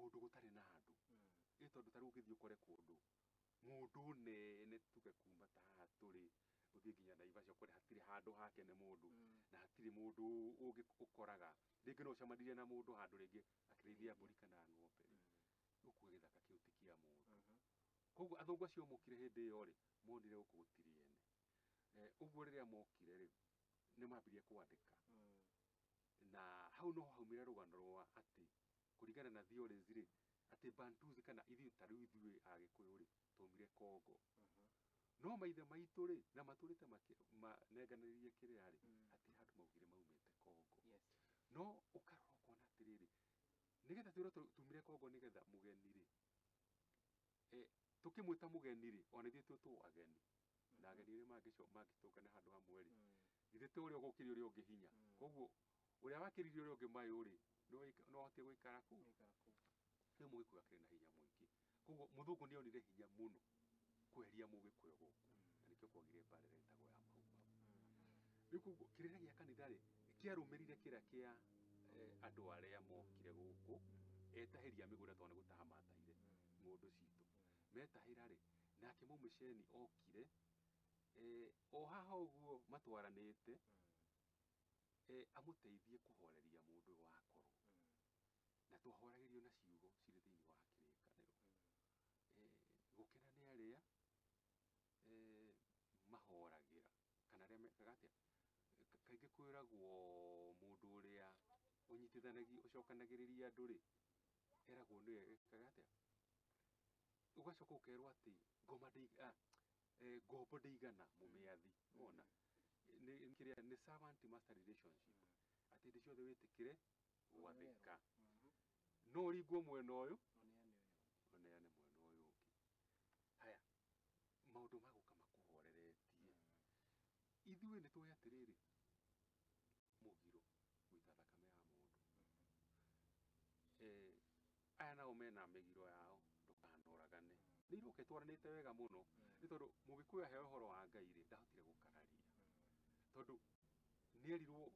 kundu gutari na andu tondu tari ugithii ukore kundu mundu nene tuge kuma ta turi uthii nginya Naivasha ukore hatiri handu hakene mundu na hatiri mundu ungi ukoraga ringi no ucemanirie na mundu handu ringi akirithia mburi kana ng'ombe guku githaka kiu ti kia mundu koguo athungu acio mokire hindi iyo ri monire guku gutiri ene uguo riria mokire ri ni mambirie kwandika na hau no haumire rugano rwa ati kuringana na theories ri ati Bantus kana ithui tariu ithui Agikuyu ri tumire Kongo no maithe maitu ri na maturite manenganiririe kiria ri ati handu maugire maumite Kongo no ukarora ukona atiriri nigetha twire tumire Kongo nigetha mugeni ri tukimwita mugeni ri ona ithui tu ageni na ageni ri mangitungana handu hamwe ri ithui tu uria ugukiri uria ungi hinya koguo uria wakiririe uria ungi mayu ri no hote guikara ku ni Mugikuyu akiri na hinya mwingi koguo muthungu nionire hinya muno kweheria Mugikuyu guku na nikio kwagire mbara ĩrĩa ĩtagwo ya Mau Mau riu koguo kirĩra gia kanitha ri kiarumirire kiria kia andu aria mokire guku etahiria migunda tondu ni gutaha matahire ng'undu citu metahira ri nake Mũmĩceni okire o haha uguo matwaranite amuteithie kuhoreria mundu uyu wakorwo na twahoragirio na ciugo ciri thiini wa kirikaniro gukena ni aria mahoragira kana ria mekaga atia kaingi kwiragwo mundu uria unyitithanagia ucokanagiriria andu ri eragwo ni ekaga atia ugacoka ukerwo ati ngombo ndigana mumiathi wona ni kiria ni servant master relationship ati ndi ciothe witikire gwathika no ringwo mwena uyu oneane mwena uyu ungi haya maundu maguka makuhoreretie ithui ni twi atiriri mugiro guita thakame ya mundu aya nao mena migiro yao ndukanuragane ni iruke twaranite wega muno ni tondu Mugikuyu aheo uhoro wa Ngai ri ndahotire gukararia tondu ni erirwo